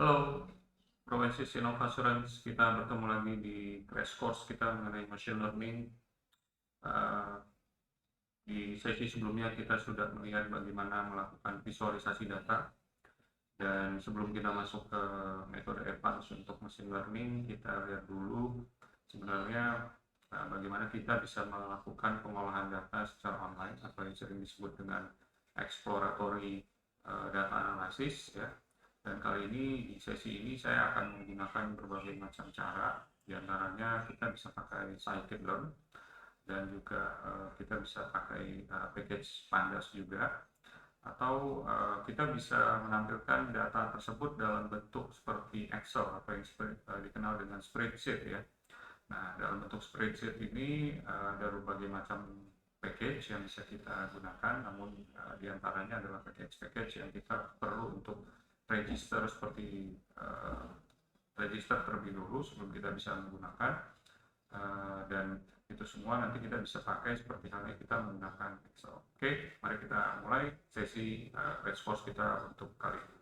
Halo, Provinsis Innova Assurance. Kita bertemu lagi di crash course kita mengenai machine learning. Eh, di sesi sebelumnya kita sudah melihat bagaimana melakukan visualisasi data. Dan sebelum kita masuk ke metode advance untuk machine learning, kita lihat dulu sebenarnya bagaimana kita bisa melakukan pengolahan data secara online atau yang sering disebut dengan exploratory data analysis, ya. Dan kali ini di sesi ini saya akan menggunakan berbagai macam cara. Di antaranya kita bisa pakai scikit-learn dan juga kita bisa pakai package pandas juga, atau kita bisa menampilkan data tersebut dalam bentuk seperti Excel atau yang dikenal dengan spreadsheet, ya. Nah, dalam bentuk spreadsheet ini ada berbagai macam package yang bisa kita gunakan, namun diantaranya adalah package-package yang kita perlu untuk register, seperti register terlebih dahulu sebelum kita bisa menggunakan. Dan itu semua nanti kita bisa pakai seperti halnya kita menggunakan Excel. Oke, mari kita mulai sesi crash course kita untuk kali ini.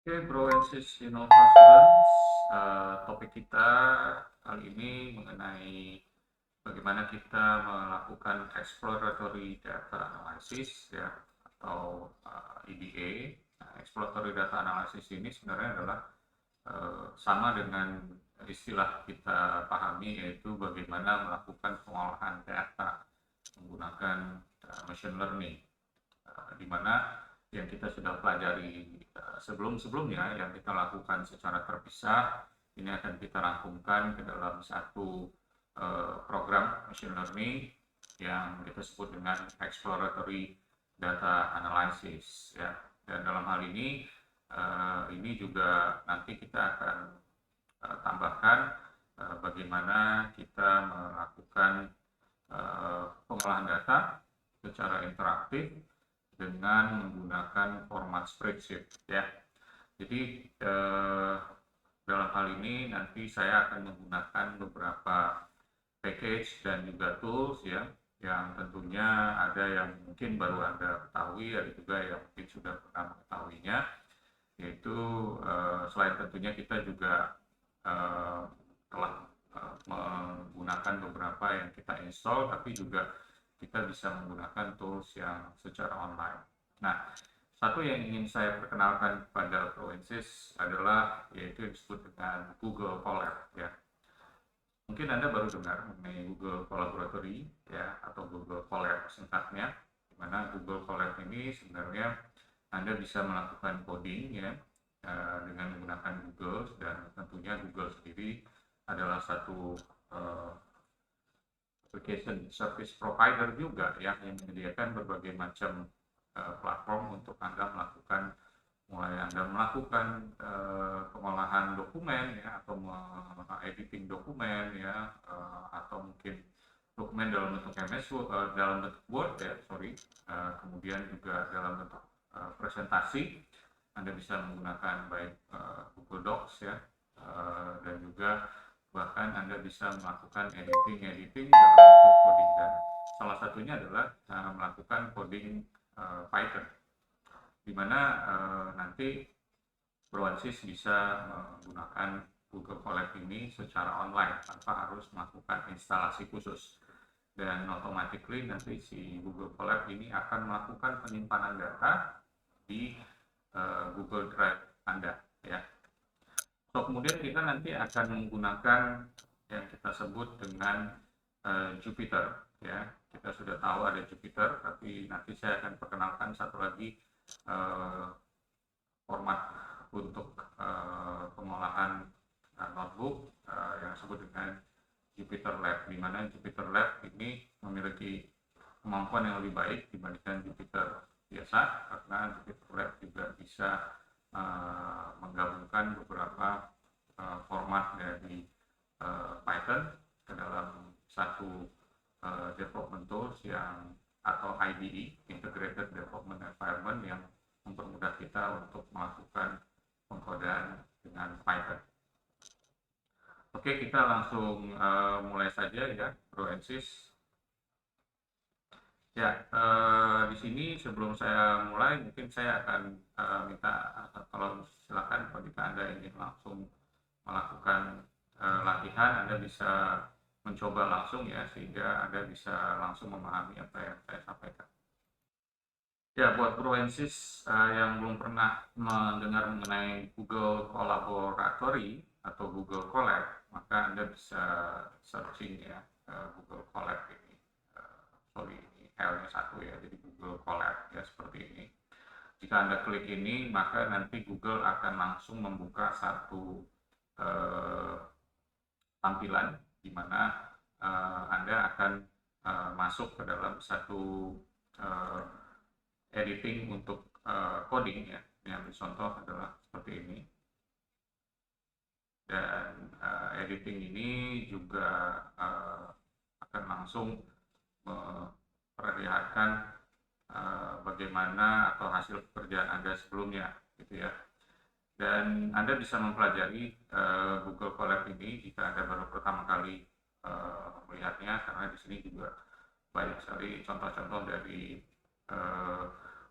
Oke, Provinsis Innova Assurance, topik kita kali ini mengenai bagaimana kita melakukan exploratory data analysis, ya, atau EDA. Nah, exploratory data analysis ini sebenarnya adalah sama dengan istilah kita pahami, yaitu bagaimana melakukan pengolahan data menggunakan machine learning, di mana yang kita sudah pelajari sebelum-sebelumnya yang kita lakukan secara terpisah ini akan kita rangkumkan ke dalam satu program machine learning yang kita sebut dengan exploratory data analysis, ya. Dan dalam hal ini juga nanti kita akan tambahkan bagaimana kita melakukan pengolahan data secara interaktif dengan menggunakan format spreadsheet, ya. Jadi dalam hal ini nanti saya akan menggunakan beberapa package dan juga tools, ya, yang tentunya ada yang mungkin baru Anda ketahui, ada juga yang mungkin sudah pernah mengetahuinya, yaitu selain tentunya kita juga telah menggunakan beberapa yang kita install, tapi juga kita bisa menggunakan tools yang secara online. Nah, satu yang ingin saya perkenalkan kepada Provinsis adalah yaitu yang disebut dengan Google Colab, ya. Mungkin Anda baru dengar mengenai Google Collaboratory, ya, atau Google Colab singkatnya, di mana Google Colab ini sebenarnya Anda bisa melakukan coding, ya, dengan menggunakan Google, dan tentunya Google sendiri adalah satu application service provider juga, ya, yang menyediakan berbagai macam platform untuk Anda melakukan, mulai Anda melakukan pengolahan dokumen, ya, atau editing dokumen, ya, atau mungkin dokumen dalam bentuk MS, dalam bentuk Word, ya, kemudian juga dalam bentuk presentasi. Anda bisa menggunakan baik Google Docs, ya, dan juga bahkan Anda bisa melakukan editing dalam bentuk coding, dan salah satunya adalah melakukan coding Python, di mana nanti Proansys bisa menggunakan Google Colab ini secara online tanpa harus melakukan instalasi khusus, dan automatically nanti si Google Colab ini akan melakukan penyimpanan data di Google Drive Anda, ya. So, kemudian kita nanti akan menggunakan yang kita sebut dengan Jupyter, ya. Kita sudah tahu ada Jupyter, tapi nanti saya akan perkenalkan satu lagi format untuk pengolahan notebook yang disebut dengan Jupyter Lab, di mana Jupyter Lab ini memiliki kemampuan yang lebih baik dibandingkan Jupyter biasa, karena Jupyter Lab juga bisa menggabungkan beberapa format dari Python ke dalam satu development tools yang atau IDE, Integrated Development Environment, yang mempermudah kita untuk melakukan pengkodaan dengan Python. Oke, kita langsung mulai saja ya, Bro and Sis. Ya, di sini sebelum saya mulai, mungkin saya akan minta kalau silakan kalau jika Anda ingin langsung melakukan latihan, Anda bisa mencoba langsung ya, sehingga Anda bisa langsung memahami apa yang saya sampaikan. Ya, buat Bro and Sis yang belum pernah mendengar mengenai Google Collaboratory atau Google Colab, maka Anda bisa searching ya, Google Colab ini. Sorry, ini L-nya satu ya, jadi Google Colab ya, seperti ini. Jika Anda klik ini, maka nanti Google akan langsung membuka satu tampilan di mana Anda akan masuk ke dalam satu editing untuk coding ya. Yang contoh adalah seperti ini. Dan editing ini juga akan langsung memperlihatkan bagaimana atau hasil pekerjaan Anda sebelumnya gitu ya. Dan Anda bisa mempelajari Google Colab ini jika Anda baru pertama kali melihatnya, karena di sini juga banyak sekali contoh-contoh dari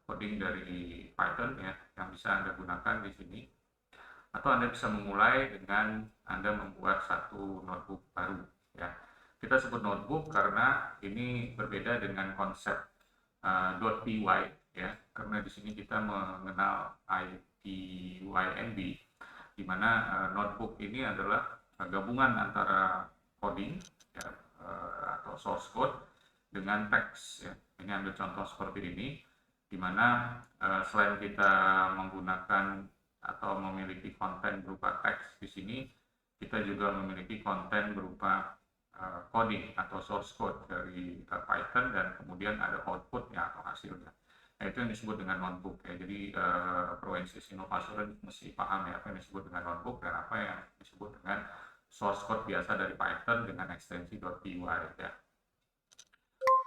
coding dari Python ya yang bisa Anda gunakan di sini. Atau Anda bisa memulai dengan Anda membuat satu notebook baru ya. Kita sebut notebook karena ini berbeda dengan konsep .py ya, karena di sini kita mengenal IPYNB, di mana notebook ini adalah gabungan antara coding ya, atau source code dengan teks ya. Ini ambil contoh seperti ini, di mana selain kita menggunakan atau memiliki konten berupa teks di sini, kita juga memiliki konten berupa coding atau source code dari Python, dan kemudian ada outputnya atau hasilnya. Nah, itu yang disebut dengan notebook ya. Jadi Pro and Sis Innovation mesti paham ya apa yang disebut dengan notebook dan apa yang disebut dengan source code biasa dari Python dengan ekstensi .py ya.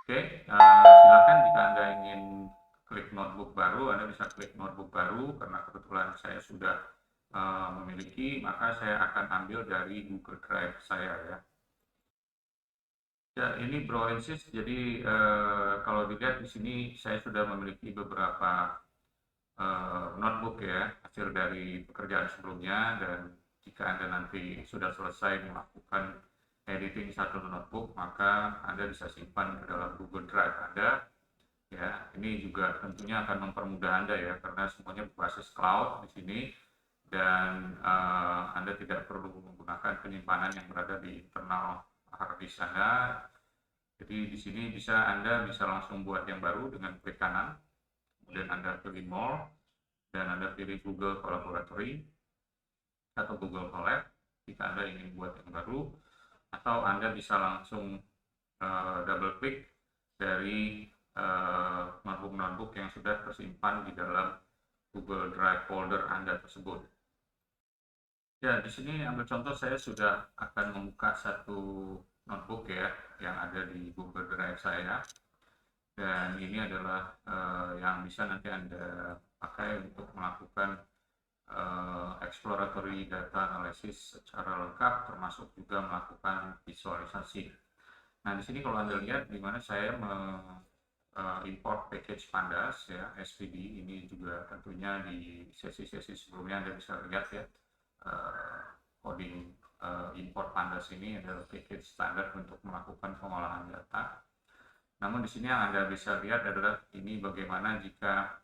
Oke, silakan jika Anda ingin klik notebook baru, Anda bisa klik notebook baru. Karena kebetulan saya sudah memiliki, maka saya akan ambil dari Google Drive saya ya. Ya, ini Bro and Sis. Jadi kalau dilihat di sini saya sudah memiliki beberapa notebook ya, hasil dari pekerjaan sebelumnya. Dan jika Anda nanti sudah selesai melakukan editing satu notebook, maka Anda bisa simpan ke dalam Google Drive Anda. Ya, ini juga tentunya akan mempermudah Anda ya, karena semuanya berbasis cloud di sini, dan Anda tidak perlu menggunakan penyimpanan yang berada di internal hard disk Anda. Jadi di sini Anda bisa langsung buat yang baru dengan klik kanan, kemudian Anda pilih More, dan Anda pilih Google Collaboratory atau Google Colab jika Anda ingin buat yang baru, atau Anda bisa langsung double klik dari notebook yang sudah tersimpan di dalam Google Drive folder Anda tersebut. Ya, di sini ambil contoh, saya sudah akan membuka satu notebook ya yang ada di Google Drive saya, dan ini adalah yang bisa nanti Anda pakai untuk melakukan exploratory data analysis secara lengkap, termasuk juga melakukan visualisasi. Nah, di sini kalau Anda lihat di mana saya import package Pandas ya, SPD. Ini juga tentunya di sesi-sesi sebelumnya Anda bisa lihat ya, coding import Pandas ini adalah package standar untuk melakukan pengolahan data. Namun di sini yang Anda bisa lihat adalah ini bagaimana jika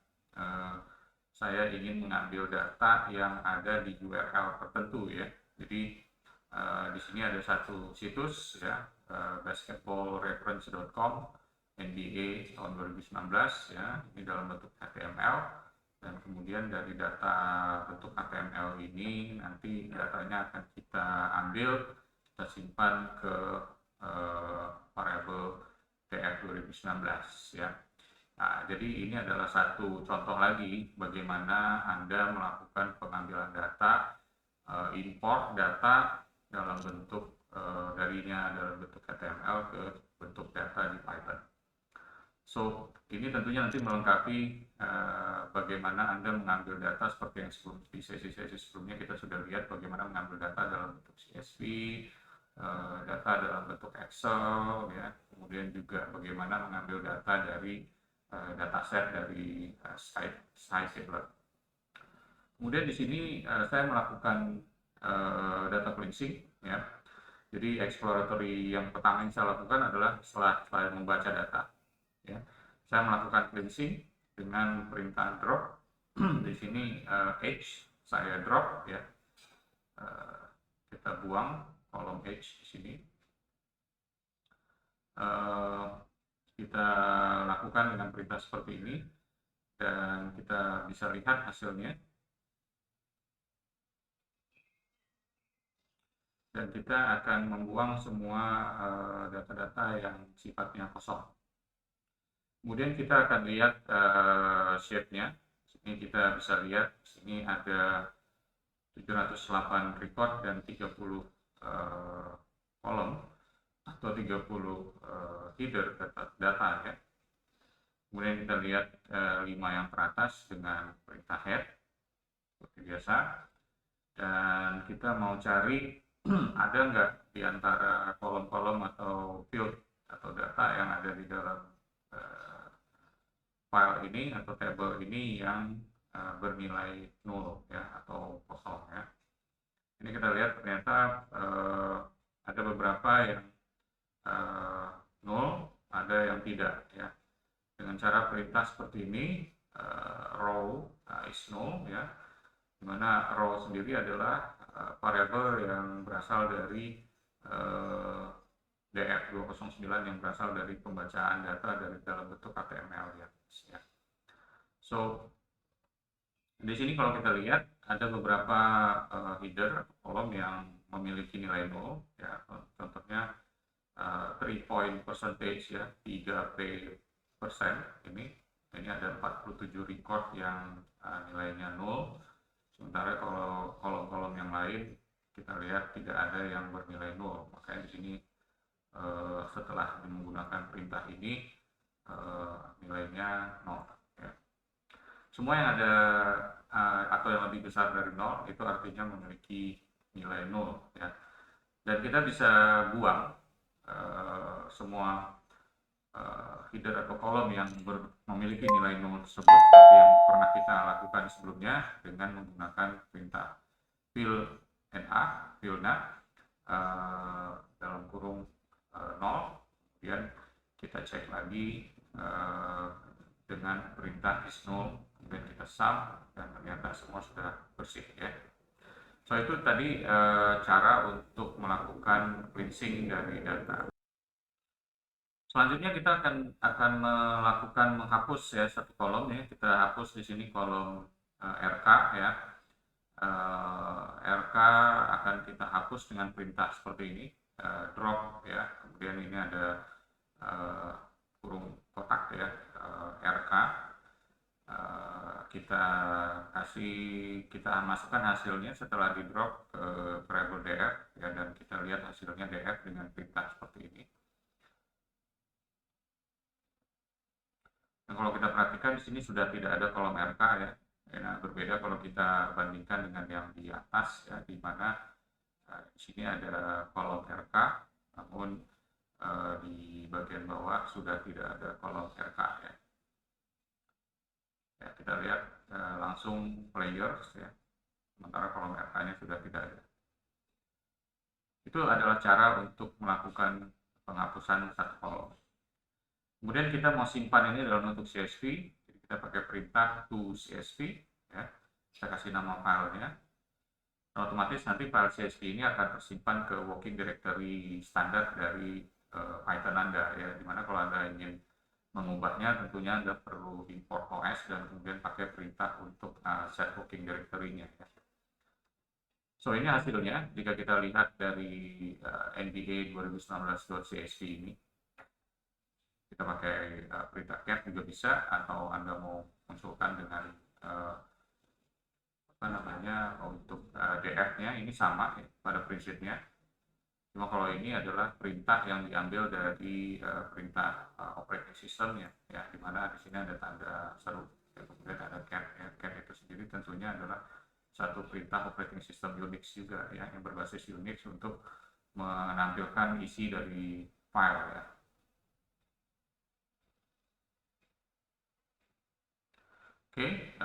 saya ingin mengambil data yang ada di URL tertentu ya. Jadi di sini ada satu situs ya, basketballreference.com NBA tahun 2019 ya, ini dalam bentuk HTML, dan kemudian dari data bentuk HTML ini nanti datanya akan kita ambil, kita simpan ke variabel TF 2019 ya. Nah, jadi ini adalah satu contoh lagi bagaimana Anda melakukan pengambilan data, import data dalam bentuk darinya dalam bentuk HTML ke bentuk data di Python. So, ini tentunya nanti melengkapi bagaimana Anda mengambil data seperti yang di sesi-sesi sebelumnya kita sudah lihat bagaimana mengambil data dalam bentuk CSV, data dalam bentuk Excel, ya. Kemudian juga bagaimana mengambil data dari dataset dari SciTabler. Kemudian di sini saya melakukan data cleansing, ya. Jadi exploratory yang pertama yang saya lakukan adalah setelah membaca data, ya, saya melakukan cleansing dengan perintah drop. Di sini H saya drop, ya. Kita buang kolom H di sini. Kita lakukan dengan perintah seperti ini dan kita bisa lihat hasilnya. Dan kita akan membuang semua data-data yang sifatnya kosong. Kemudian kita akan lihat shape-nya. Sini kita bisa lihat, sini ada 708 record dan 30 kolom atau 30 header data, ya. Kemudian kita lihat 5 yang teratas dengan perintah head seperti biasa. Dan kita mau cari ada nggak di antara kolom-kolom atau field atau data yang ada di dalam file ini atau table ini yang bernilai 0, ya, atau kosong, ya. Ini kita lihat ternyata ada beberapa yang 0, ada yang tidak, ya. Dengan cara perintah seperti ini, row is 0, ya, dimana row sendiri adalah variabel yang berasal dari DF209 yang berasal dari pembacaan data dari dalam bentuk HTML, ya. So, di sini kalau kita lihat ada beberapa header kolom yang memiliki nilai 0, ya. Contohnya 3 point percentage, ya, 3% ini ada 47 record yang nilainya 0. Sementara kalau kolom-kolom yang lain kita lihat tidak ada yang bernilai 0. Makanya di sini setelah menggunakan perintah ini nilainya 0, ya. Semua yang ada atau yang lebih besar dari 0 itu artinya memiliki nilai 0, ya. Dan kita bisa buang semua header atau kolom yang memiliki nilai 0 tersebut seperti yang pernah kita lakukan sebelumnya dengan menggunakan perintah fill na dalam kurung 0. Kemudian kita cek lagi dengan perintah is 0, kemudian kita sum dan ternyata semua sudah bersih, ya. So, itu tadi cara untuk melakukan cleansing dari data. Selanjutnya kita akan melakukan menghapus, ya, satu kolom, ya. Kita hapus di sini kolom RK, ya. RK akan kita hapus dengan perintah seperti ini, drop, ya. Kemudian ini ada kurung kotak, ya, RK. Kita masukkan hasilnya setelah di drop ke variable df, ya, dan kita lihat hasilnya df dengan perintah seperti ini. Nah, kalau kita perhatikan di sini sudah tidak ada kolom RK, ya. Nah, berbeda kalau kita bandingkan dengan yang di atas, ya, di mana di sini ada kolom RK, namun di bagian bawah sudah tidak ada kolom RK, ya. Ya, kita lihat langsung players, ya, sementara kolom RK-nya sudah tidak ada. Itu adalah cara untuk melakukan penghapusan satu kolom. Kemudian kita mau simpan ini dalam bentuk CSV, jadi kita pakai perintah to CSV, ya. Kita kasih nama filenya. Dan otomatis nanti file CSV ini akan tersimpan ke working directory standar dari Python Anda, ya. Dimana kalau Anda ingin mengubahnya tentunya Anda perlu import OS dan kemudian pakai perintah untuk set working directory-nya, ya. So, ini hasilnya jika kita lihat dari NBA 2019.csv ini. Kita pakai perintah cat juga bisa, atau Anda mau munculkan dengan untuk df-nya ini sama, ya, pada prinsipnya. Cuma kalau ini adalah perintah yang diambil dari perintah operating system ya, di mana di sini ada tanda seru, ya, kemudian ada cat, ya. Cat itu sendiri tentunya adalah satu perintah operating system Unix juga ya, yang berbasis Unix untuk menampilkan isi dari file ya. Oke,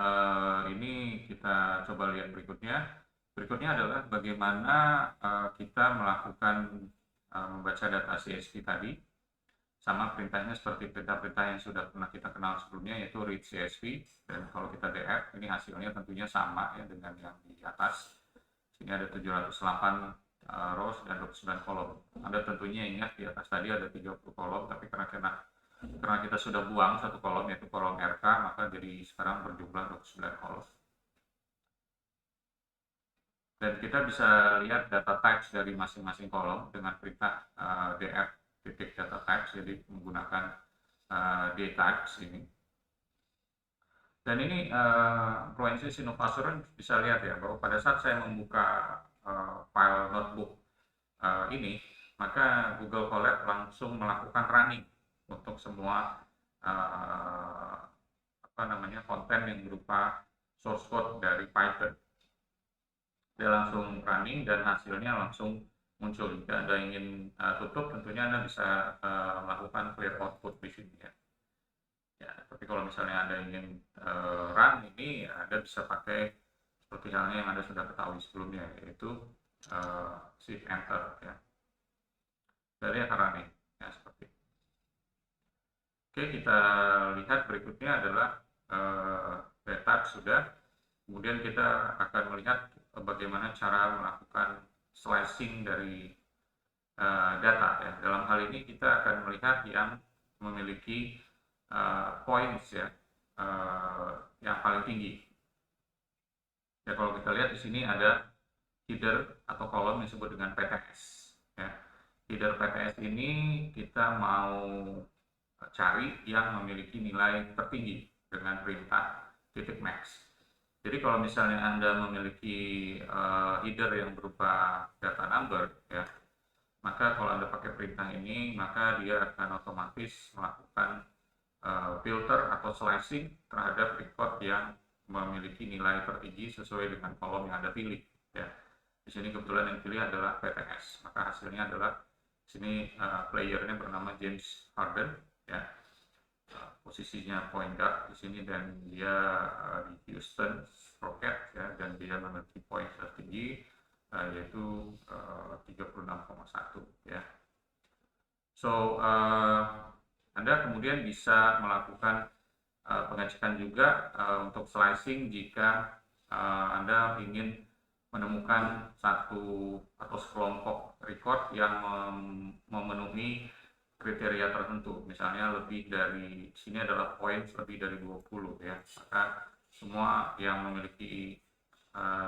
ini kita coba lihat berikutnya. Berikutnya adalah bagaimana kita melakukan membaca data CSV tadi, sama perintahnya seperti perintah-perintah yang sudah pernah kita kenal sebelumnya, yaitu read CSV. Dan kalau kita df, ini hasilnya tentunya sama ya dengan yang di atas. Sini ada 708 rows dan 29 kolom. Anda tentunya ingat di atas tadi ada 30 kolom, tapi karena kita sudah buang satu kolom, yaitu kolom RK, maka jadi sekarang berjumlah 29 kolom. Dan kita bisa lihat data types dari masing-masing kolom dengan perintah df titik data types, jadi menggunakan dtypes ini. Dan ini Proensis Innovation bisa lihat ya, bahwa pada saat saya membuka file notebook ini, maka Google Colab langsung melakukan running untuk semua konten yang berupa source code dari Python. Dia langsung running dan hasilnya langsung muncul. Jika Anda ingin tutup, tentunya Anda bisa melakukan clear output di sini ya. Tapi kalau misalnya Anda ingin run ini, Anda bisa pakai seperti halnya yang Anda sudah ketahui sebelumnya, yaitu shift enter ya. Jadi akan running ya, seperti itu. Oke, kita lihat berikutnya adalah data sudah. Kemudian kita akan melihat bagaimana cara melakukan slicing dari data ya. Dalam hal ini kita akan melihat yang memiliki points ya, yang paling tinggi. Ya, kalau kita lihat di sini ada header atau kolom yang disebut dengan PTS ya. Header PTS ini kita mau cari yang memiliki nilai tertinggi dengan perintah titik max. Jadi kalau misalnya Anda memiliki header yang berupa data number ya, maka kalau Anda pakai perintah ini, maka dia akan otomatis melakukan filter atau slicing terhadap record yang memiliki nilai tertinggi sesuai dengan kolom yang Anda pilih ya. Di sini kebetulan yang pilih adalah PTS, maka hasilnya adalah sini playernya bernama James Harden ya. Posisinya point guard di sini, dan dia di Houston Rockets ya, dan dia memiliki poin tertinggi yaitu 36,1 ya. So Anda kemudian bisa melakukan pengecekan juga untuk slicing jika Anda ingin menemukan satu atau sekelompok record yang memenuhi kriteria tertentu, misalnya lebih dari, sini adalah poin lebih dari 20 ya, maka semua yang memiliki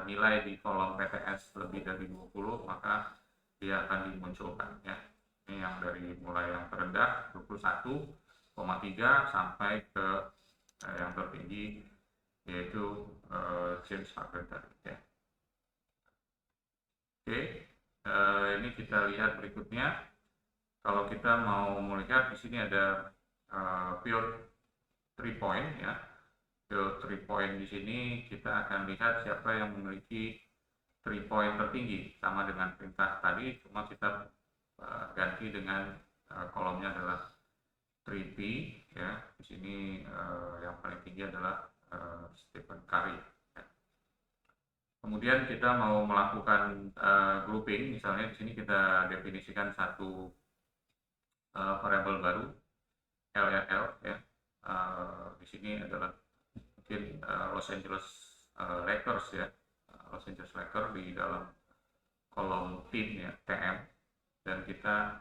nilai di kolom PTS lebih dari 20, maka dia akan dimunculkan ya. Ini yang dari mulai yang terendah 21,3 sampai ke yang tertinggi, yaitu James Harden tadi ya. Oke, ini kita lihat berikutnya. Kalau kita mau melihat di sini ada field 3 point ya. Field 3 point di sini kita akan lihat siapa yang memiliki 3 point tertinggi, sama dengan perintah tadi, cuma kita ganti dengan kolomnya adalah 3P ya. Di sini yang paling tinggi adalah Stephen Curry ya. Kemudian kita mau melakukan grouping, misalnya di sini kita definisikan satu variabel baru LRL ya. Di sini adalah mungkin Los Angeles Lakers ya, Los Angeles Lakers di dalam kolom tim ya, TM, dan kita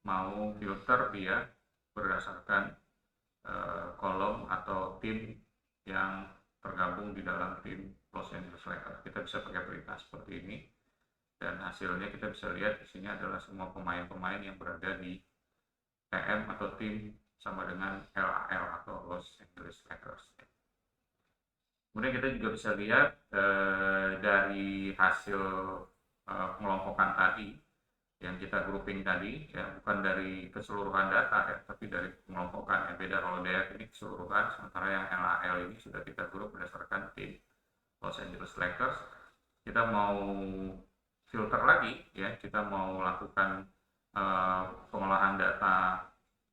mau filter dia berdasarkan kolom atau tim yang tergabung di dalam tim Los Angeles Lakers. Kita bisa pakai perintah seperti ini, dan hasilnya kita bisa lihat di sini adalah semua pemain-pemain yang berada di TM atau tim sama dengan LAL atau Los Angeles Lakers. Kemudian kita juga bisa lihat dari hasil pengelompokan tadi, yang kita grouping tadi ya, bukan dari keseluruhan data ya, tapi dari pengelompokan. Yang beda kalau DF ini keseluruhan, sementara yang LAL ini sudah kita grup berdasarkan tim Los Angeles Lakers. Kita mau filter lagi ya, kita mau lakukan pengolahan data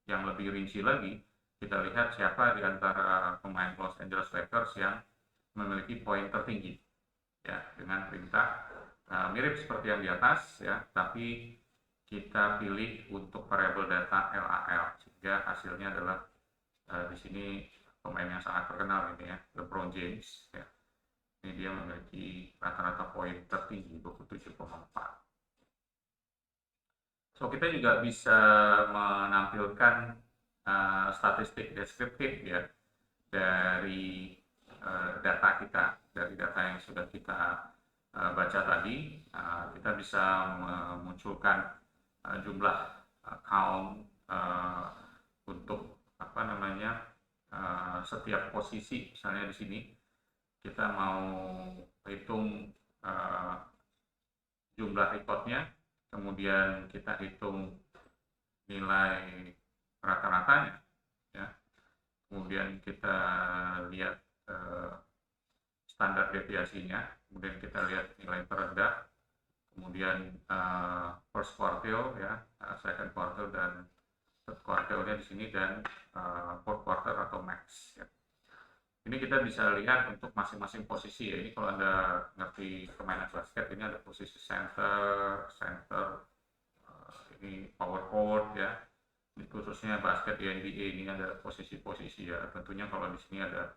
yang lebih rinci lagi. Kita lihat siapa di antara pemain Los Angeles Lakers yang memiliki poin tertinggi ya, dengan perintah mirip seperti yang di atas ya, tapi kita pilih untuk variabel data LAL sehingga hasilnya adalah di sini pemain yang sangat terkenal ini ya, LeBron James ya. Ini dia memiliki rata-rata poin tertinggi 27,4. So kita juga bisa menampilkan statistik deskriptif ya dari data kita, dari data yang sudah kita baca tadi. Kita bisa memunculkan jumlah count untuk apa namanya setiap posisi. Misalnya di sini kita mau hitung jumlah recordnya, kemudian kita hitung nilai rata-ratanya ya, kemudian kita lihat standar deviasinya, kemudian kita lihat nilai terendah, kemudian first quartile ya, second quartile dan third quartile-nya di sini, dan fourth quartile atau max ya. Ini kita bisa lihat untuk masing-masing posisi ya. Ini kalau Anda ngerti permainan basket, ini ada posisi center, ini power forward ya. Ini khususnya basket di NBA ini ada posisi-posisi ya. Tentunya kalau di sini ada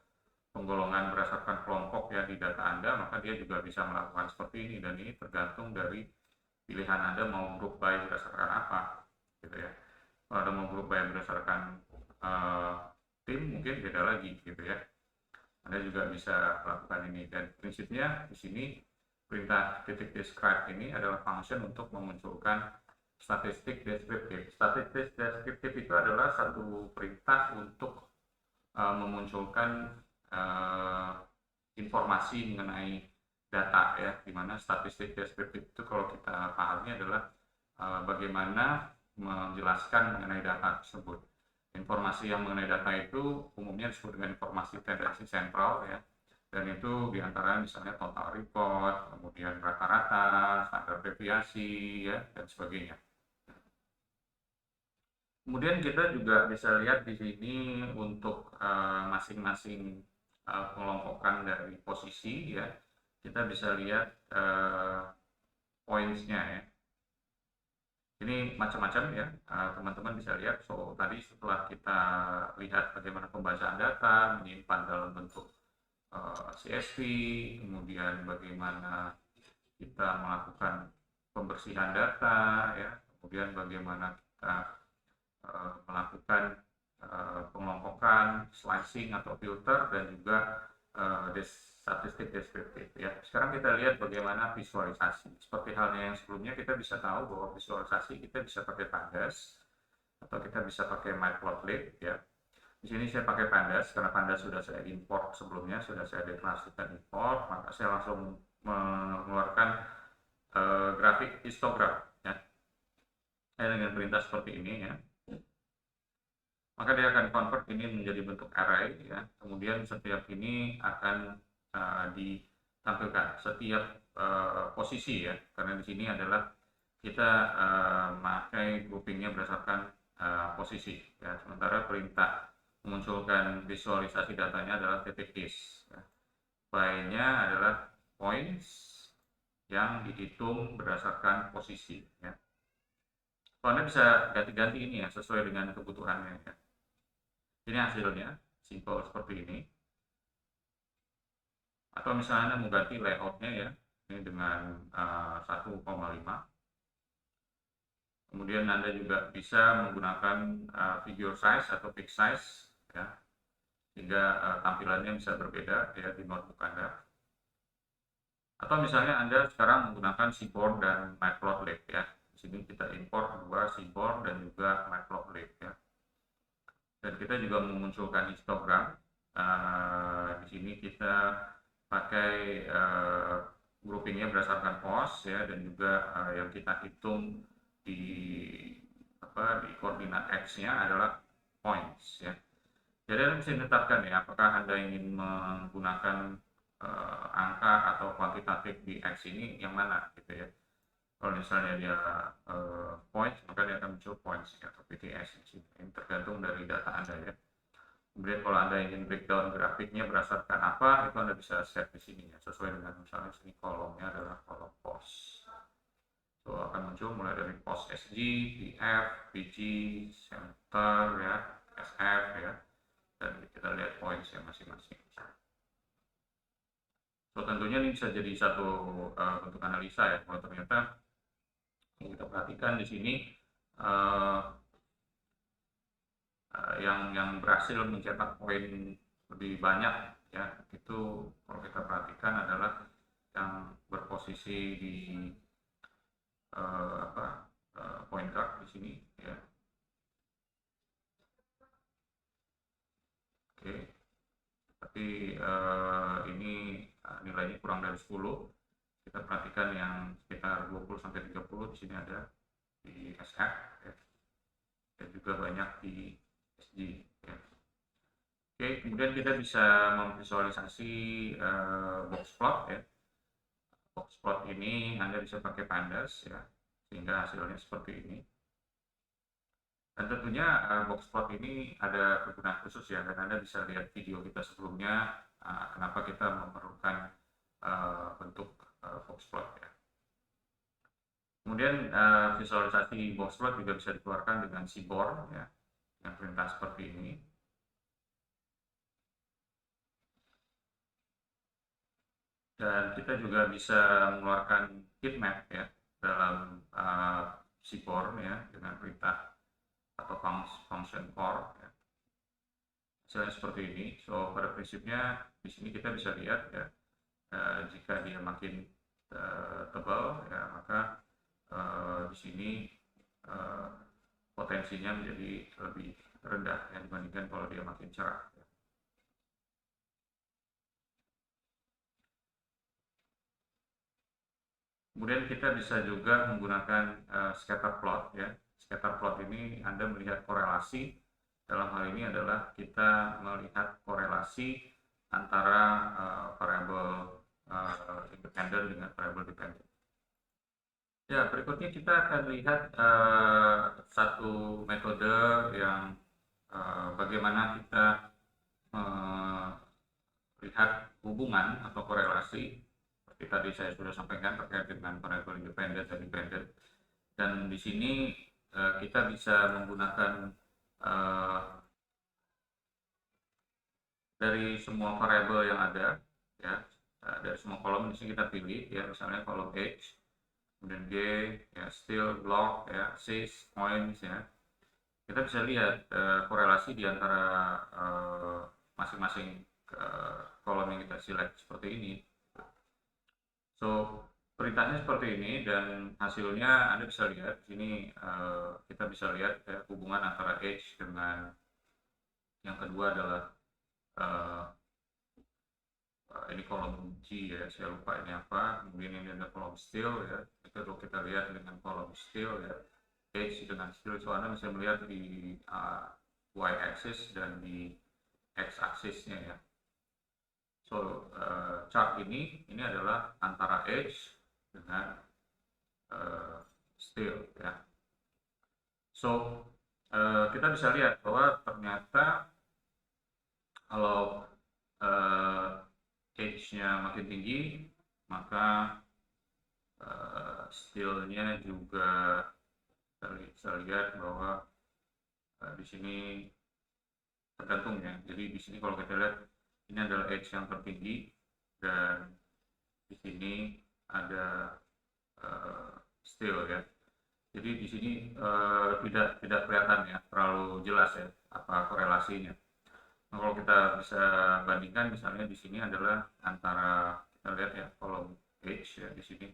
penggolongan berdasarkan kelompok ya di data Anda, maka dia juga bisa melakukan seperti ini, dan ini tergantung dari pilihan Anda mau group by berdasarkan apa gitu ya. Kalau Anda mau group by berdasarkan tim mungkin beda lagi gitu ya. Anda juga bisa lakukan ini, dan prinsipnya di sini perintah .describe ini adalah function untuk memunculkan statistik deskriptif. Statistik deskriptif itu adalah satu perintah untuk memunculkan informasi mengenai data ya, dimana statistik deskriptif itu kalau kita pahami adalah bagaimana menjelaskan mengenai data tersebut. Informasi yang mengenai data itu umumnya disebut dengan informasi tendensi sentral ya, dan itu diantara misalnya total record, kemudian rata-rata, standar deviasi ya, dan sebagainya. Kemudian kita juga bisa lihat di sini untuk masing-masing pengelompokan dari posisi ya, kita bisa lihat pointsnya ya. Ini macam-macam ya, teman-teman bisa lihat. So tadi setelah kita lihat bagaimana pembacaan data, menyimpan dalam bentuk CSV, kemudian bagaimana kita melakukan pembersihan data ya, kemudian bagaimana kita melakukan pengelompokan, slicing atau filter, dan juga statistik deskriptif ya. Sekarang kita lihat bagaimana visualisasi. Seperti halnya yang sebelumnya, kita bisa tahu bahwa visualisasi kita bisa pakai pandas atau kita bisa pakai matplotlib ya. Di sini saya pakai pandas karena pandas sudah saya import sebelumnya, sudah saya deklarasikan import, maka saya langsung mengeluarkan grafik histogram ya. Dengan perintah seperti ini ya. Maka dia akan convert ini menjadi bentuk array ya. Kemudian setiap ini akan ditampilkan setiap posisi ya, karena di sini adalah kita memakai groupingnya berdasarkan posisi ya. Sementara perintah memunculkan visualisasi datanya adalah .is ya. By-nya adalah points yang dihitung berdasarkan posisi ya. Anda bisa ganti-ganti ini ya sesuai dengan kebutuhannya ya. Ini hasilnya, simple seperti ini. Atau misalnya mau ganti layoutnya ya, ini dengan 1,5. Kemudian Anda juga bisa menggunakan figure size atau pic size ya, sehingga tampilannya bisa berbeda ya di notebook Anda. Atau misalnya Anda sekarang menggunakan seaborn dan matplotlib ya. Di sini kita import dua, seaborn dan juga matplotlib ya. Dan kita juga memunculkan histogram. Di sini kita pakai groupingnya berdasarkan pos ya, dan juga yang kita hitung di di koordinat X-nya adalah points ya. Jadi Anda bisa menetapkan ya, apakah Anda ingin menggunakan angka atau kuantitatif di X ini yang mana gitu ya. Kalau misalnya dia points, maka dia akan muncul points ya, atau PTS di sini. Ini tergantung dari data Anda ya. Kemudian kalau Anda ingin breakdown grafiknya berdasarkan apa, itu Anda bisa set di sini ya, sesuai dengan misalnya sini kolomnya adalah kolom post. So akan muncul mulai dari post SG, PF, PG, center ya, SF ya, dan kita lihat pointsnya masing-masing. So tentunya ini bisa jadi satu bentuk analisa ya, kalau ternyata kita perhatikan di sini yang berhasil mencetak poin lebih banyak ya, itu kalau kita perhatikan adalah yang berposisi di point guard di sini ya. Oke, tapi ini nilainya kurang dari 10. Kita perhatikan yang sekitar 20 sampai 30 di sini ada di SF ya. Dan juga banyak di SG ya. Oke, kemudian kita bisa memvisualisasi box plot ya. Box plot ini Anda bisa pakai pandas ya, sehingga hasilnya seperti ini. Dan tentunya box plot ini ada kegunaan khusus ya, dan Anda bisa lihat video kita sebelumnya kenapa kita memerlukan bentuk box plot ya. Kemudian visualisasi box plot juga bisa dikeluarkan dengan seaborn ya, yang perintah seperti ini. Dan kita juga bisa mengeluarkan heatmap ya dalam seaborn ya, dengan perintah atau function core ya. Hasilnya seperti ini. So pada prinsipnya di sini kita bisa lihat ya, jika dia makin tebal ya, maka di sini potensinya menjadi lebih rendah ya, dibandingkan kalau dia makin cerah ya. Kemudian kita bisa juga menggunakan scatter plot ya. Scatter plot ini Anda melihat korelasi. Dalam hal ini adalah kita melihat korelasi antara variabel independen dengan variabel dependen. Ya, berikutnya kita akan lihat satu metode yang bagaimana kita melihat hubungan atau korelasi seperti tadi saya sudah sampaikan terkait dengan variabel independen dan dependen. Dan di sini kita bisa menggunakan dari semua variabel yang ada ya, dari semua kolom di sini kita pilih ya, misalnya kolom H, kemudian G ya, still, block ya, sys, points ya. Kita bisa lihat korelasi di antara masing-masing kolom yang kita select seperti ini. So perintahnya seperti ini, dan hasilnya Anda bisa lihat di sini. Kita bisa lihat ya, hubungan antara H dengan yang kedua adalah ini kolom G ya, saya lupa ini apa. Kemudian ini ada kolom still ya. Kalau kita lihat dengan kolom still ya, H dengan still, so Anda bisa melihat di Y axis dan di X axisnya ya. So chart ini adalah antara H dengan still ya. So kita bisa lihat bahwa ternyata kalau H-nya makin tinggi, maka still-nya juga bisa lihat bahwa di sini tergantung ya. Jadi di sini kalau kita lihat ini adalah H yang tertinggi, dan di sini ada still ya. Jadi di sini tidak kelihatan ya, terlalu jelas ya apa korelasinya. Nah, kalau kita bisa bandingkan, misalnya di sini adalah antara, kita lihat ya kolom H ya di sini,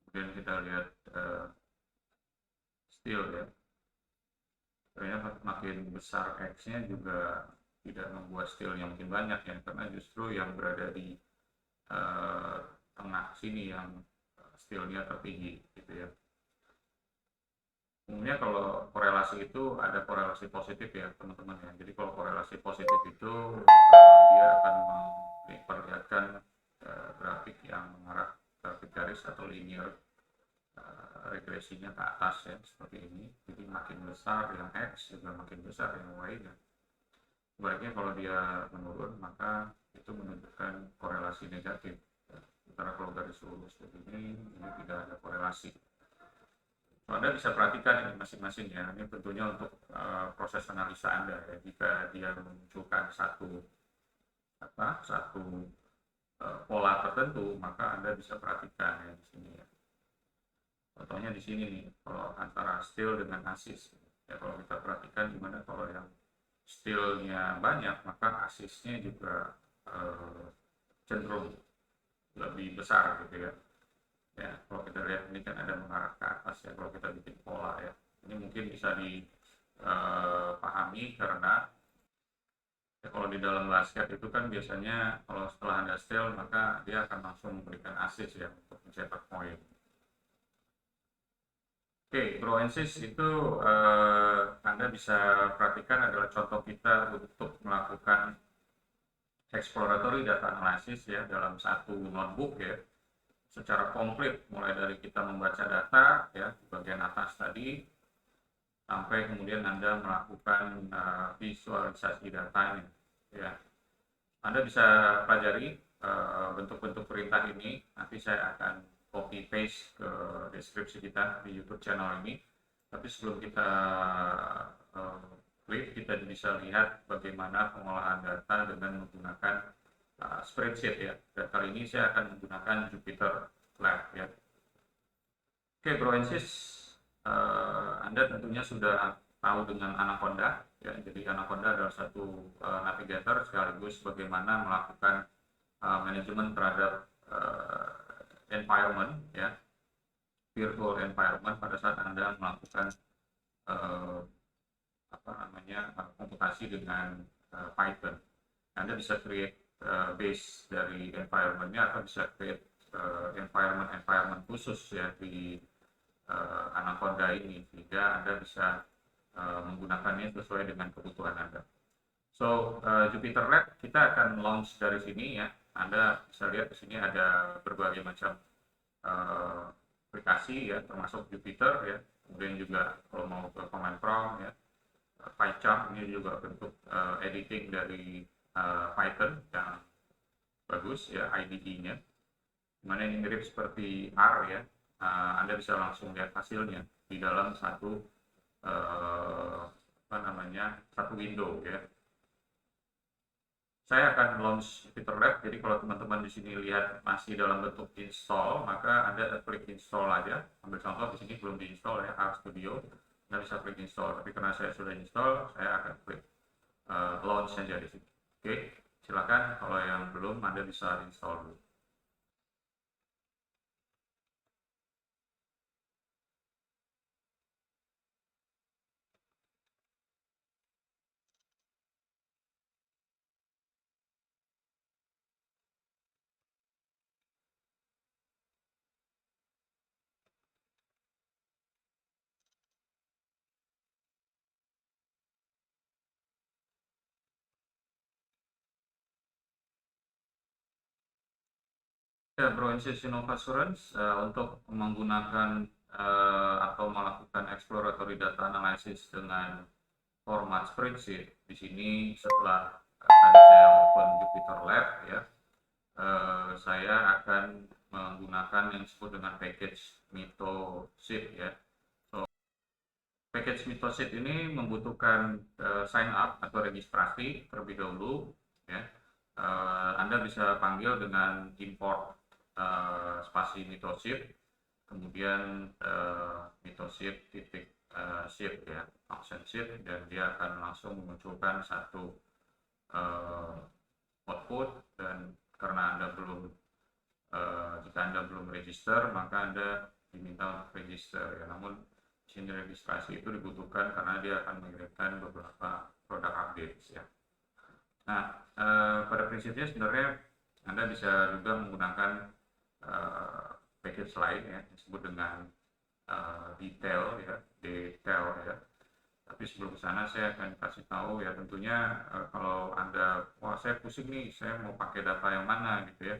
kemudian kita lihat still ya. Ternyata makin besar X-nya juga tidak membuat still-nya makin banyak ya, karena justru yang berada di tengah sini yang still-nya tertinggi gitu ya. Umumnya kalau korelasi itu ada korelasi positif ya teman-teman ya. Jadi kalau korelasi positif itu dia akan memperlihatkan grafik yang mengarah grafik garis atau linear, regresinya ke atas ya seperti ini. Jadi makin besar yang X juga makin besar yang Y ya. Sebaliknya kalau dia menurun maka itu menunjukkan korelasi negatif. Sementara kalau garis lurus begini ini tidak ada korelasi. Anda bisa perhatikan ini masing-masing ya. Ini tentunya untuk proses analisa Anda ya. Jika dia memunculkan satu pola tertentu, maka Anda bisa perhatikan ya di sini ya. Contohnya di sini nih, kalau antara steel dengan asis. Ya kalau kita perhatikan gimana kalau yang steelnya banyak, maka asisnya juga cenderung lebih besar gitu ya. Ya kalau kita lihat ini kan ada mengarah ke atas ya kalau kita bikin pola ya. Ini mungkin bisa dipahami karena ya, kalau di dalam basket itu kan biasanya kalau setelah ada steal maka dia akan langsung memberikan assist ya untuk mencetak poin. Oke, Bro Ensis itu Anda bisa perhatikan adalah contoh kita untuk melakukan exploratory data analysis ya dalam satu notebook ya secara komplit mulai dari kita membaca data ya di bagian atas tadi sampai kemudian Anda melakukan visualisasi datanya ya. Anda bisa pelajari bentuk-bentuk perintah ini. Nanti saya akan copy paste ke deskripsi kita di YouTube channel ini. Tapi sebelum kita klik, kita bisa lihat bagaimana pengolahan data dengan menggunakan spreadsheet ya. Dan kali ini saya akan menggunakan Jupyter Lab ya. Oke, Bro Ensis, Anda tentunya sudah tahu dengan Anaconda ya. Jadi Anaconda adalah satu navigator sekaligus bagaimana melakukan manajemen terhadap environment ya, virtual environment pada saat Anda melakukan uh, komputasi dengan Python. Anda bisa create base dari environment-nya atau bisa create environment khusus ya di Anaconda ini sehingga Anda bisa menggunakannya sesuai dengan kebutuhan Anda. So, Jupyter Lab kita akan launch dari sini ya. Anda bisa lihat di sini ada berbagai macam aplikasi ya, termasuk Jupyter ya. Kemudian juga kalau mau ke command prompt ya, PyCharm ini juga bentuk editing dari Python yang bagus ya, IDE-nya. Dimana ini mirip seperti R ya. Anda bisa langsung lihat hasilnya di dalam satu satu window ya. Saya akan launch Jupyter Lab, jadi kalau teman-teman di sini lihat masih dalam bentuk install, maka Anda klik install aja. Ambil contoh di sini belum diinstal ya, RStudio. Anda bisa klik install, tapi karena saya sudah install, saya akan klik launch saja di sini. Oke, silakan kalau yang belum Anda bisa install dulu. Ya, Bro Innova Assurance untuk menggunakan atau melakukan exploratory data analysis dengan format spreadsheet. Di sini setelah tadi saya open Jupyter Lab ya, saya akan menggunakan yang disebut dengan package MitoSheet ya. So, package MitoSheet ini membutuhkan sign up atau registrasi terlebih dahulu ya. Anda bisa panggil dengan import spasi MitoSheet, kemudian MitoSheet titik sheet ya, function sheet, dan dia akan langsung memunculkan satu output. Dan karena Anda belum jika Anda belum register maka Anda diminta untuk register ya. Namun sini registrasi itu dibutuhkan karena dia akan mengirimkan beberapa produk updates ya. Nah, pada prinsipnya sebenarnya Anda bisa juga menggunakan package lain ya, disebut dengan detail ya. Tapi sebelum ke sana saya akan kasih tahu ya, tentunya kalau Anda, wah saya pusing nih, saya mau pakai data yang mana gitu ya.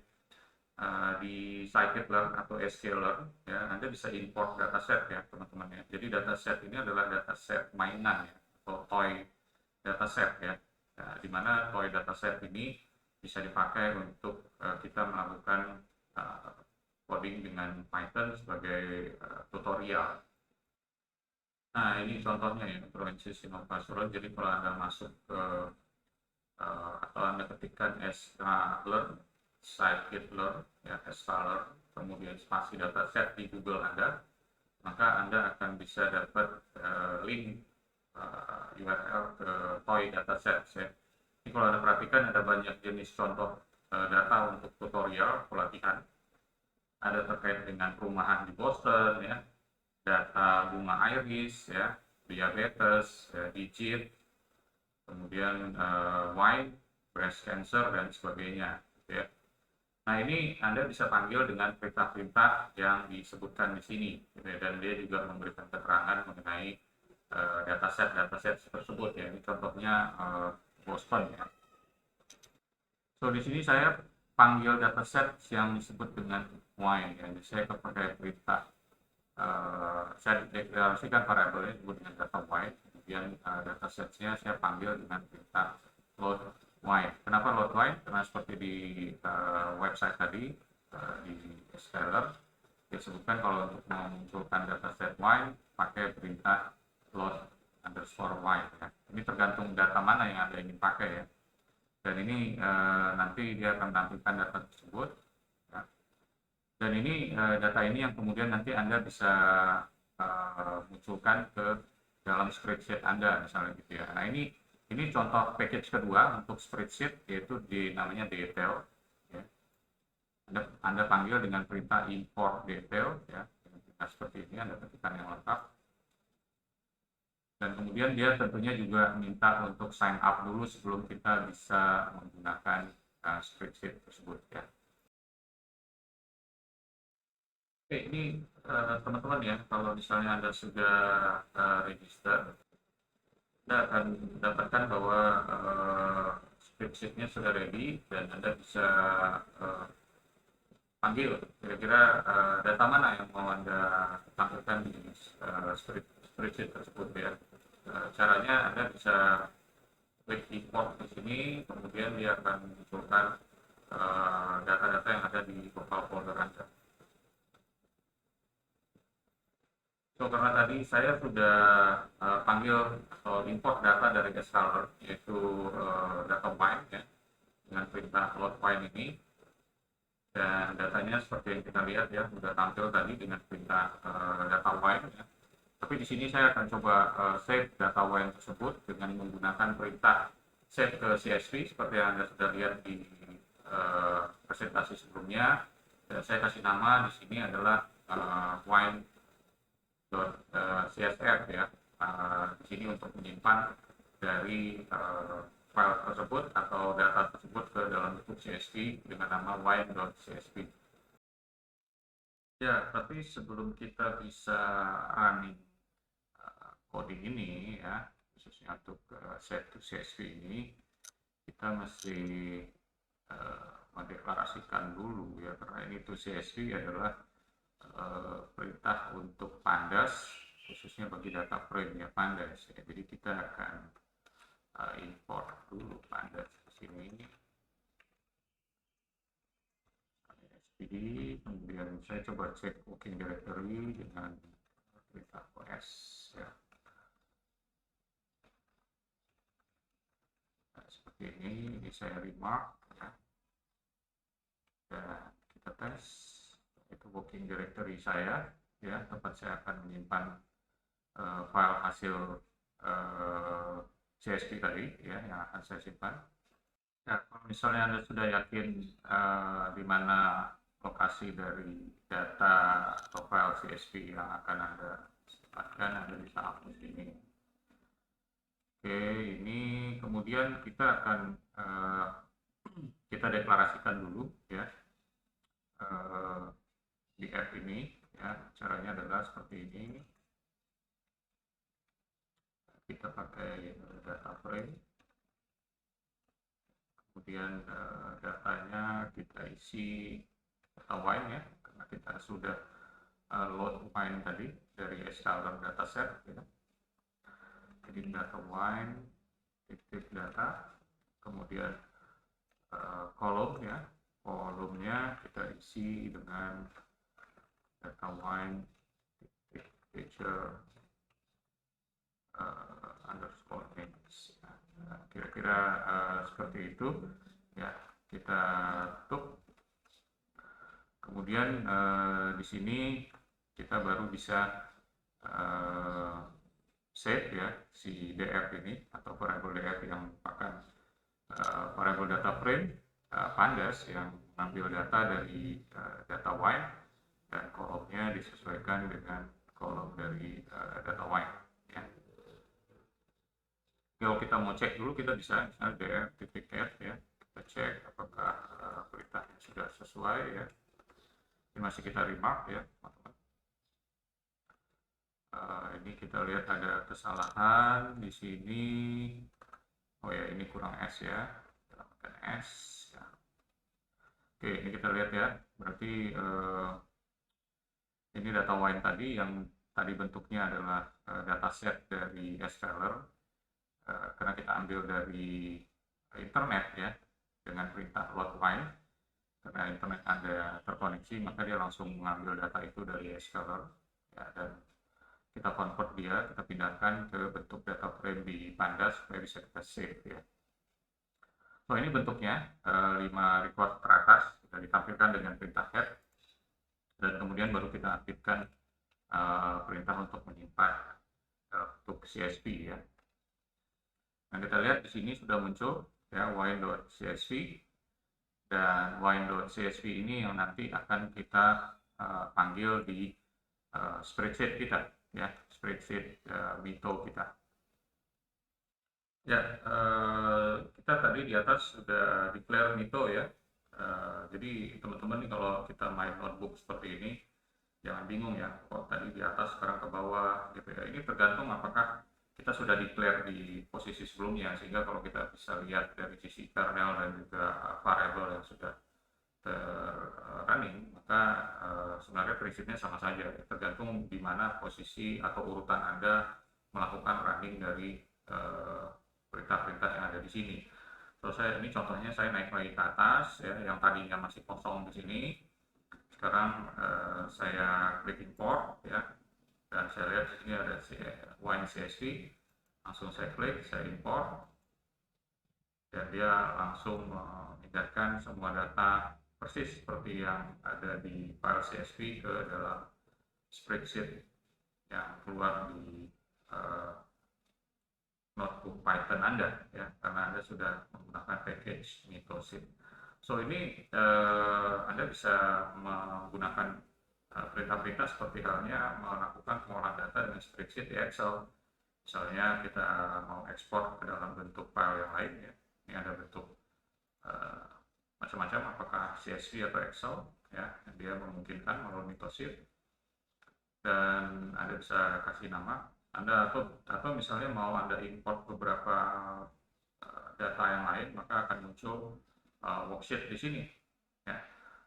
Di scikit-learn atau sklearn ya, Anda bisa import dataset ya teman-teman ya. Jadi dataset ini adalah dataset mainan ya, atau toy dataset ya. Nah, di mana toy dataset ini bisa dipakai untuk kita melakukan coding dengan Python sebagai tutorial. Nah, ini contohnya ya, Proensis Innovation. Jadi kalau Anda masuk ke atau Anda ketikkan sklearn, scikit-learn, ya, sklearn, kemudian spasi dataset di Google Anda, maka Anda akan bisa dapat link URL ke toy dataset ya. Ini kalau Anda perhatikan ada banyak jenis contoh data untuk tutorial pelatihan. Ada terkait dengan perumahan di Boston ya, data bunga iris ya, diabetes, ya, digit, kemudian wine, breast cancer dan sebagainya ya. Nah, ini Anda bisa panggil dengan perintah-perintah yang disebutkan di sini gitu ya, dan dia juga memberikan keterangan mengenai dataset tersebut ya. Ini contohnya Boston ya. So di sini saya panggil dataset yang disebut dengan wine ya. Jadi saya pakai perintah saya deklarasikan variabelnya disebut dengan data wine, kemudian datasetnya saya panggil dengan perintah load wine. Kenapa load wine? Karena seperti di website tadi di Scalar disebutkan kalau untuk memunculkan dataset wine pakai perintah load underscore wine ya. Ini tergantung data mana yang Anda ingin pakai ya. Dan ini nanti dia akan menampilkan data tersebut ya. Dan ini data ini yang kemudian nanti Anda bisa munculkan ke dalam spreadsheet Anda misalnya gitu ya. Nah, ini contoh package kedua untuk spreadsheet, yaitu namanya detail ya. Anda panggil dengan perintah import detail ya. Nah, seperti ini Anda ketikkan yang lengkap. Dan kemudian dia tentunya juga minta untuk sign up dulu sebelum kita bisa menggunakan spreadsheet tersebut ya. Oke, ini teman-teman ya, kalau misalnya Anda sudah register, Anda akan mendapatkan bahwa spreadsheet-nya sudah ready dan Anda bisa panggil kira-kira data mana yang mau Anda tampilkan di spreadsheet tersebut ya. Caranya Anda bisa klik import di sini, kemudian dia akan munculkan data-data yang ada di lokal folder Anda. So, karena tadi saya sudah panggil atau import data dari Scalar, yaitu data wine ya, dengan perintah load wine ini, dan datanya seperti yang kita lihat ya, sudah tampil tadi dengan perintah data wine ya. Tapi di sini saya akan coba save data wine tersebut dengan menggunakan perintah save ke CSV seperti yang Anda sudah lihat di presentasi sebelumnya. Dan saya kasih nama di sini adalah wine .csv ya. Di sini untuk menyimpan dari file tersebut atau data tersebut ke dalam bentuk CSV dengan nama wine.csv. Ya, tapi sebelum kita bisa running coding ini ya, khususnya untuk set to CSV ini, kita mesti mendeklarasikan dulu ya, karena ini to CSV adalah perintah untuk pandas, khususnya bagi data frame ya, pandas ya. Jadi kita akan import dulu pandas ke sini, SPD, kemudian saya coba cek working directory dengan perintah OS ya. Nah, seperti ini saya remark ya. Dan kita tes, itu working directory saya ya, tempat saya akan menyimpan file hasil CSV tadi ya, yang akan saya simpan. Ya, kalau misalnya Anda sudah yakin di mana lokasi dari data atau file CSV yang akan Anda simpankan, Anda bisa hapus ini. Oke, ini kemudian kita akan kita deklarasikan dulu ya di app ini Ya, caranya adalah seperti ini. Kita pakai data frame, kemudian datanya kita isi data wine ya, karena kita sudah load wine tadi dari Exceler dataset ya. Jadi data wine titik data, kemudian kolom ya, kolomnya kita isi dengan data wine titik feature underscore names. Nah, kira-kira seperti itu ya, kita tutup. Kemudian di sini kita baru bisa save ya si df ini atau variable df yang merupakan variable data frame pandas yang mengambil data dari data wine dan kolomnya disesuaikan dengan kolom dari data wine ya. Kalau kita mau cek dulu, kita bisa misalnya df titik add ya, kita cek apakah perintahnya sudah sesuai ya. Ini masih kita remark ya teman-teman. Ini kita lihat ada kesalahan di sini. Oh ya, ini kurang S ya, tambahkan S ya. Oke, ini kita lihat ya, berarti ini data wine tadi yang tadi bentuknya adalah dataset dari Exceler, karena kita ambil dari internet ya dengan perintah load wine. Karena internet Anda terkoneksi, maka dia langsung mengambil data itu dari Exceler ya, dan kita convert dia, kita pindahkan ke bentuk data frame di Pandas supaya bisa kita save ya. So ini bentuknya 5 record teratas sudah ditampilkan dengan perintah head, dan kemudian baru kita aktifkan perintah untuk menyimpan bentuk CSV ya. Nah, kita lihat di sini sudah muncul ya wine.csv, dan wine.csv ini yang nanti akan kita panggil di spreadsheet kita ya, spreadsheet Mito kita. Ya, kita tadi di atas sudah declare Mito ya. Jadi teman-teman nih kalau kita main notebook seperti ini, jangan bingung ya, kok tadi di atas sekarang ke bawah gitu ya. Ini tergantung apakah kita sudah declare di posisi sebelumnya, sehingga kalau kita bisa lihat dari sisi kernel dan juga variable yang sudah running, maka sebenarnya prinsipnya sama saja, tergantung di mana posisi atau urutan Anda melakukan running dari perintah-perintah yang ada di sini. Terus ini contohnya saya naik lagi ke atas ya, yang tadinya masih kosong di sini, sekarang saya klik import ya, dan saya lihat di sini ada wine CSV, langsung saya klik, saya import, dan dia langsung memindahkan semua data persis seperti yang ada di file CSV ke dalam spreadsheet yang keluar di notebook Python Anda ya, karena Anda sudah menggunakan package Mito-Sheet. So ini Anda bisa menggunakan perintah-perintah seperti halnya melakukan pengolahan data dengan spreadsheet di Excel. Misalnya kita mau ekspor ke dalam bentuk file yang lain ya. Ini ada bentuk macam-macam, apakah CSV atau Excel ya, yang dia memungkinkan melalui Mito-Sheet, dan Anda bisa kasih nama Anda, atau misalnya mau Anda import beberapa data yang lain, maka akan muncul worksheet di sini ya.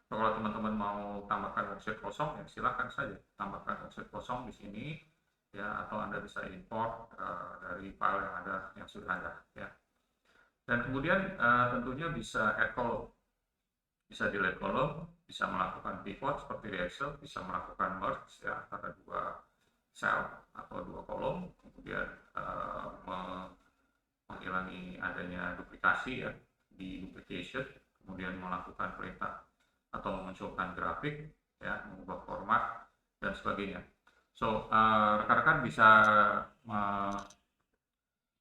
Kalau teman-teman mau tambahkan worksheet kosong ya silahkan saja tambahkan worksheet kosong di sini ya, atau Anda bisa import dari file yang ada, yang sudah ada ya. Dan kemudian tentunya bisa add column, bisa delete column, bisa melakukan pivot seperti di Excel, bisa melakukan merge ya antara dua cell atau dua kolom, kemudian menghilangi adanya duplikasi ya di duplication, kemudian melakukan perintah atau memunculkan grafik ya, mengubah format dan sebagainya. So rekan-rekan bisa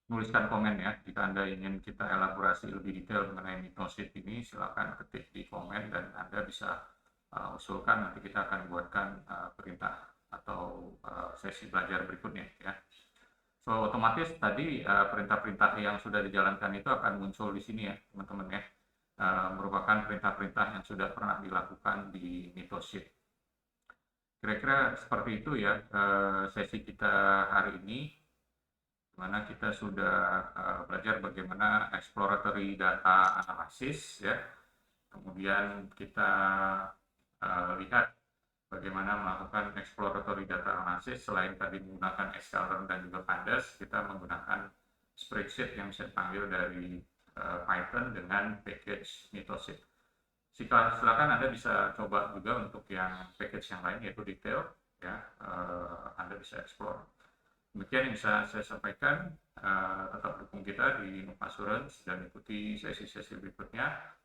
menuliskan komen ya, jika Anda ingin kita elaborasi lebih detail mengenai Mito-Sheet ini, silakan ketik di komen dan Anda bisa usulkan, nanti kita akan buatkan perintah atau sesi belajar berikutnya ya. So otomatis tadi perintah-perintah yang sudah dijalankan itu akan muncul di sini ya teman-teman ya, merupakan perintah-perintah yang sudah pernah dilakukan di Mito-Sheet. Kira-kira seperti itu ya sesi kita hari ini, di mana kita sudah belajar bagaimana exploratory data analysis ya. Kemudian kita lihat bagaimana melakukan exploratory data analysis. Selain tadi menggunakan Excel dan juga Pandas, kita menggunakan spreadsheet yang bisa dipanggil dari Python dengan package Mitosit. Silakan Anda bisa coba juga untuk yang package yang lain, yaitu detail ya. Anda bisa explore. Demikian yang bisa saya sampaikan. Tetap dukung kita di Assurance dan ikuti sesi-sesi berikutnya.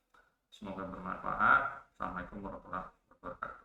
Semoga bermanfaat. Assalamualaikum warahmatullahi wabarakatuh.